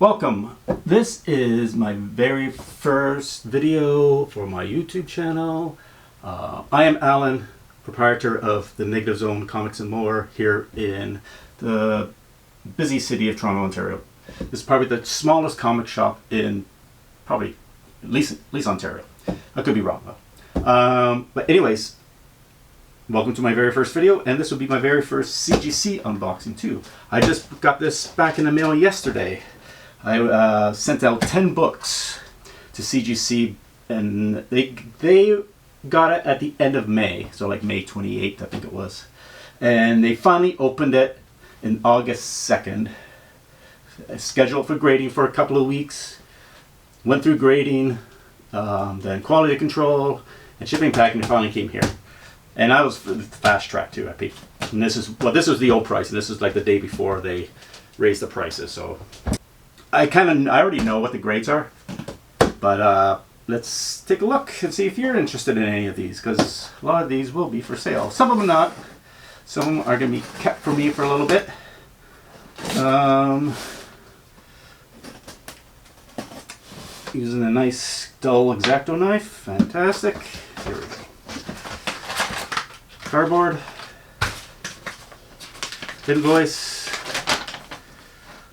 Welcome. This is my very first video for my YouTube channel. I am Alan, proprietor of the Negative Zone Comics and More here in the busy city of Toronto, Ontario. This is probably the smallest comic shop in probably at least Ontario. I could be wrong though. But anyways, welcome to my very first video, and this will be my very first CGC unboxing too. I just got this back in the mail yesterday. I sent out 10 books to CGC, and they got it at the end of May, so like May 28th I think it was. And they finally opened it in August 2nd. Scheduled for grading for a couple of weeks. Went through grading, then quality control, and shipping and packing, and finally came here. And I was fast track too. I paid, and this was the old price, and this is like the day before they raised the prices. So I already know what the grades are, but let's take a look and see if you're interested in any of these, because a lot of these will be for sale. Some of them not. Some of them are going to be kept for me for a little bit. Using a nice dull X-Acto knife. Fantastic. Here we go. Cardboard. Invoice.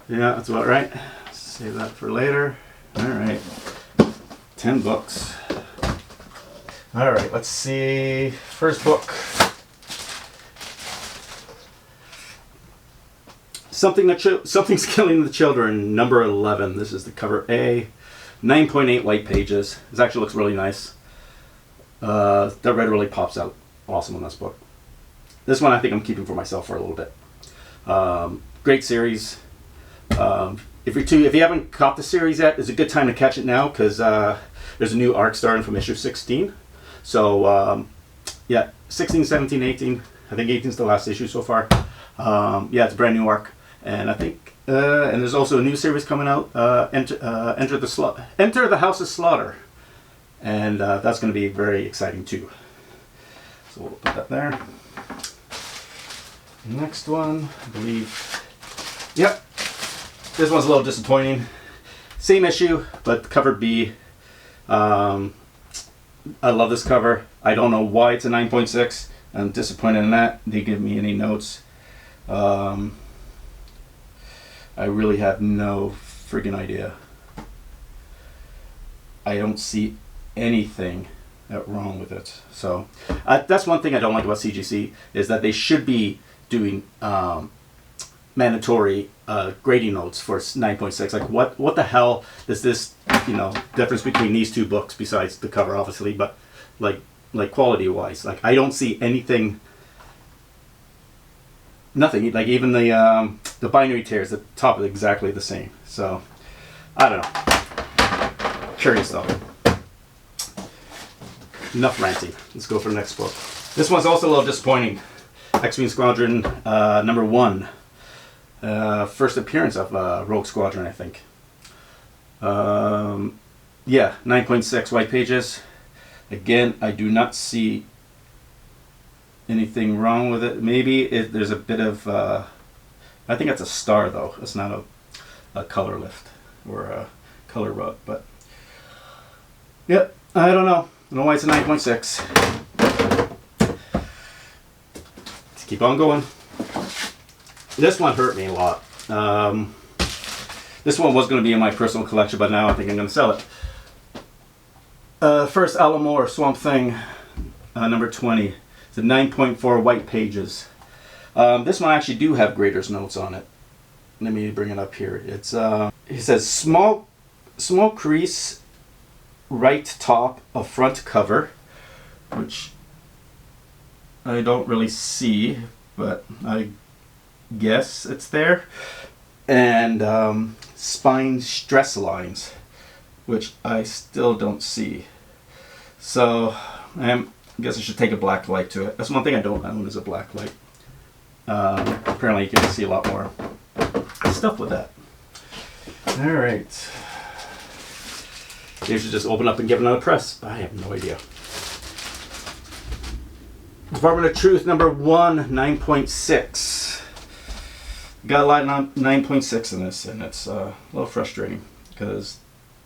Yeah, that's about right. Save that for later. Alright. 10 books. Alright, let's see. First book. Something's Killing the Children, number 11. This is the cover A. 9.8 white pages. This actually looks really nice. The red really pops out awesome on this book. This one I think I'm keeping for myself for a little bit. Great series. If you haven't caught the series yet, it's a good time to catch it now, because there's a new arc starting from issue 16. So yeah, 16, 17, 18. I think 18 is the last issue so far. Yeah, it's a brand new arc, and I think and there's also a new series coming out. Enter the House of Slaughter, and that's going to be very exciting too. So we'll put that there. Next one, I believe. Yep. This one's a little disappointing. Same issue, but cover B. I love this cover. I don't know why it's a 9.6. I'm disappointed in that. They didn't give me any notes. I really have no friggin' idea. I don't see anything wrong with it. So that's one thing I don't like about CGC, is that they should be doing mandatory grading notes for 9.6. Like what the hell is this, difference between these two books, besides the cover obviously, but like quality wise, like I don't see anything, nothing. Like even the binary tears, the top is exactly the same. So I don't know. Curious though. Enough ranting. Let's go for the next book. This one's also a little disappointing. X-Wing Squadron number 1. First appearance of Rogue Squadron, I think. Yeah, 9.6 white pages. Again, I do not see anything wrong with it. Maybe there's a bit of, I think that's a star though. It's not a color lift or a color rub, but yeah, I don't know. I don't know why it's a 9.6. Let's keep on going. This one hurt me a lot. This one was going to be in my personal collection, but now I think I'm going to sell it. First Alan Moore, Swamp Thing, number 20. It's a 9.4 white pages. This one I actually do have grader's notes on it. Let me bring it up here. It's it says small crease, right top of front cover, which I don't really see, but I guess it's there. And spine stress lines, which I still don't see. So I guess I should take a black light to it. That's one thing I don't own, is a black light. Apparently you can see a lot more stuff with that. Alright. You should just open up and give another press. I have no idea. Department of Truth number 1, 9.6. Got a lot of 9.6 in this, and it's a little frustrating because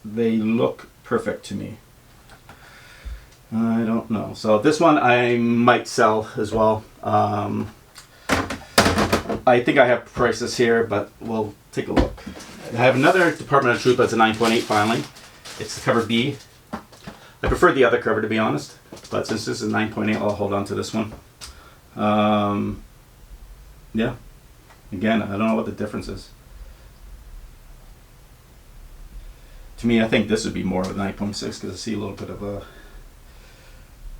they look perfect to me. I don't know. So this one I might sell as well. I think I have prices here, but we'll take a look. I have another Department of Truth that's a 9.8 finally. It's the cover B. I prefer the other cover, to be honest, but since this is 9.8, I'll hold on to this one. Yeah. Again, I don't know what the difference is. To me, I think this would be more of a 9.6 because I see a little bit of a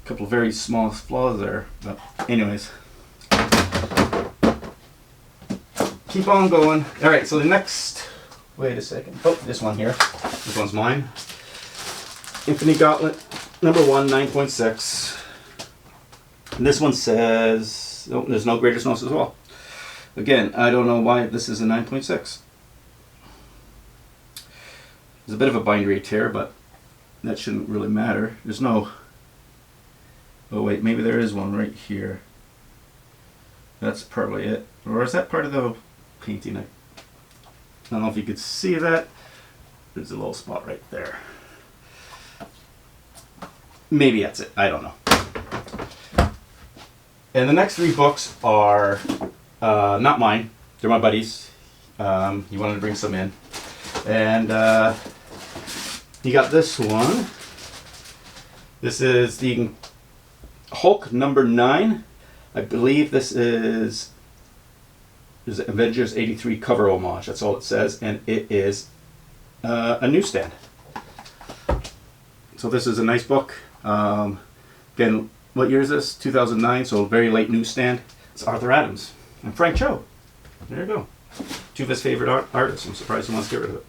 couple of very small flaws there. But anyways, keep on going. All right, so the next, wait a second. Oh, this one here. This one's mine. Infinity Gauntlet, number 1, 9.6. And this one says, oh, there's no greatest notes as well. Again, I don't know why this is a 9.6. There's a bit of a bindery tear, but that shouldn't really matter. There's no, oh wait, maybe there is one right here. That's probably it. Or is that part of the painting? I don't know if you could see that. There's a little spot right there. Maybe that's it. I don't know. And the next 3 books are not mine. They're my buddies. He wanted to bring some in. And he got this one. This is the Hulk number 9. I believe this is Avengers 83 cover homage. That's all it says. And it is a newsstand. So this is a nice book. Again, what year is this? 2009, so very late newsstand. It's Arthur Adams and Frank Cho. There you go. 2 of his favorite artists. I'm surprised he wants to get rid of it.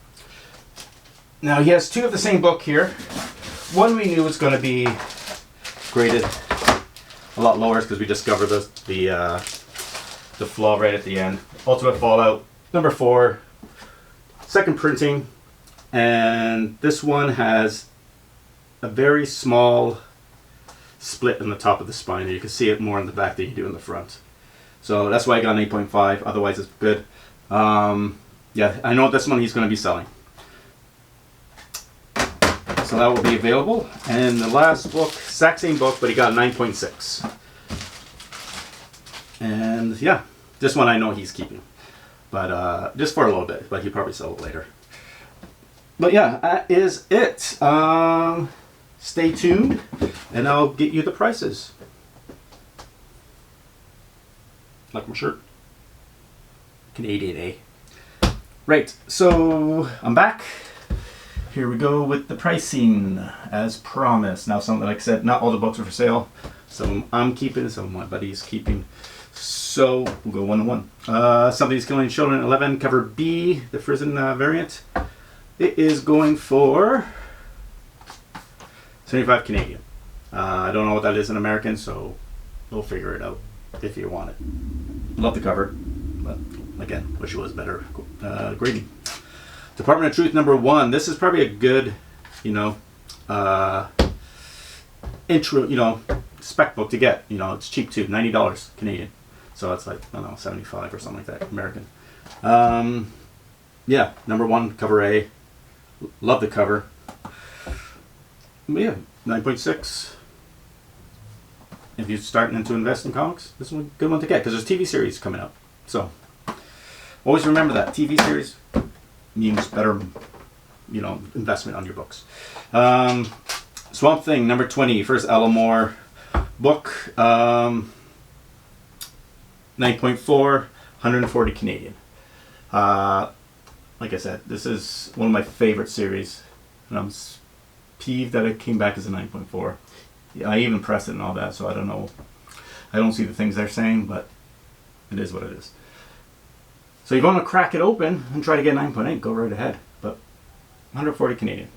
Now he has 2 of the same book here. One we knew was going to be graded a lot lower because we discovered the flaw right at the end. Ultimate Fallout, number 4, second printing, and this one has a very small split in the top of the spine. You can see it more in the back than you do in the front. So that's why I got an 8.5. Otherwise, it's good. Yeah, I know this one he's going to be selling. So that will be available. And the last book, exact same book, but he got a 9.6. And yeah, this one I know he's keeping. But just for a little bit, but he'll probably sell it later. But yeah, that is it. Stay tuned, and I'll get you the prices. Like my shirt. Canadian, eh? Right, so I'm back. Here we go with the pricing, as promised. Now, something like I said, not all the books are for sale. Some I'm keeping, some my buddy's keeping. So we'll go 1 to 1. Somebody's Killing Children 11, cover B, the Frozen variant. It is going for 75 Canadian. I don't know what that is in American, so we'll figure it out if you want it. Love the cover, but again, wish it was better grading. Department of Truth number 1. This is probably a good, intro, spec book to get. It's cheap too, $90 Canadian. So it's like, I don't know, 75 or something like that, American. Yeah, number 1, cover A. Love the cover. But yeah, 9.6. If you're starting to invest in comics, this is a good one to get because there's TV series coming up. So always remember that TV series means better, investment on your books. Swamp Thing number 20, first Alan Moore book, 9.4, 140 Canadian. Like I said, this is one of my favorite series, and I'm peeved that it came back as a 9.4. Yeah, I even pressed it and all that, so I don't know. I don't see the things they're saying, but it is what it is. So you're going to crack it open and try to get 9.8, go right ahead. But 140 Canadian.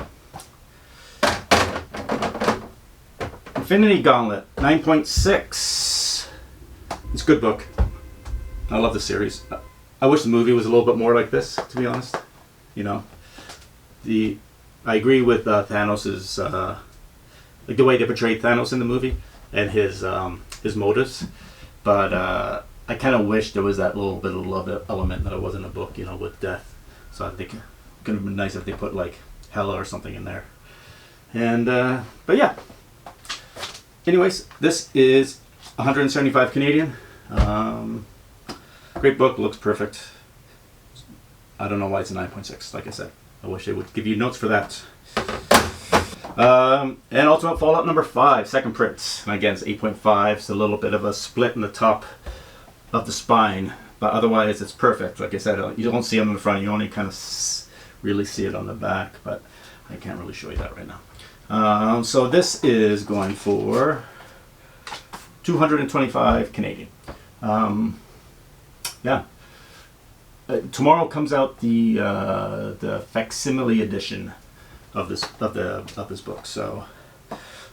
Infinity Gauntlet, 9.6. It's a good book. I love the series. I wish the movie was a little bit more like this, to be honest. I agree with Thanos's, like the way they portrayed Thanos in the movie and his motives. But I kind of wish there was that little bit of love element that it wasn't a book, you know, with death. So I think it could have been nice if they put like Hella or something in there. And but yeah. Anyways, this is 175 Canadian. Great book, looks perfect. I don't know why it's a 9.6. Like I said, I wish they would give you notes for that. And Ultimate Fallout number 5, second print. And again, it's 8.5. It's a little bit of a split in the top of the spine, but otherwise it's perfect. Like I said, you don't see it on the front. You only kind of really see it on the back, but I can't really show you that right now. So this is going for 225 Canadian. Yeah. Tomorrow comes out the facsimile edition of this book. So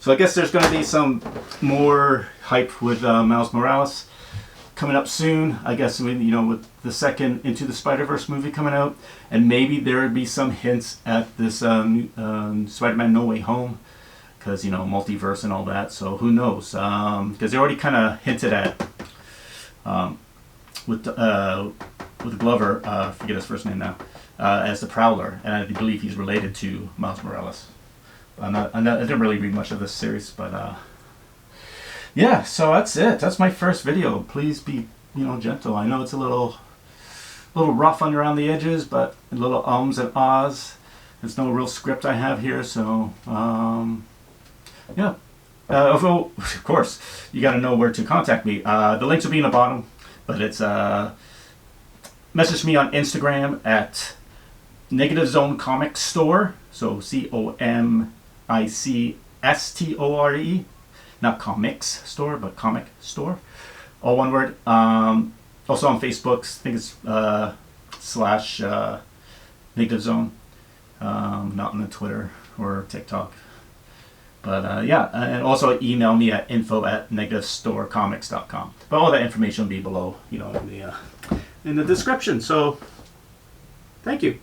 I guess there's going to be some more hype with Miles Morales coming up soon. I guess with the second Into the Spider-Verse movie coming out, and maybe there would be some hints at this Spider-Man No Way Home, because multiverse and all that. So who knows? Because they already kind of hinted at with Glover, I forget his first name now, as the Prowler, and I believe he's related to Miles Morales. I didn't really read much of this series, but yeah. So that's it. That's my first video. Please be gentle. I know it's a little rough around the edges, but a little ums and ahs. There's no real script I have here, so yeah. Of course, you got to know where to contact me. The links will be in the bottom, but it's message me on Instagram at Negative Zone Comic Store. So COMICSTORE, not comics store, but comic store, all one word. Also on Facebook, I think it's / Negative Zone, not on the Twitter or TikTok. But yeah, and also email me at info@negativestorecomics.com. But all that information will be below, in the description. So, thank you.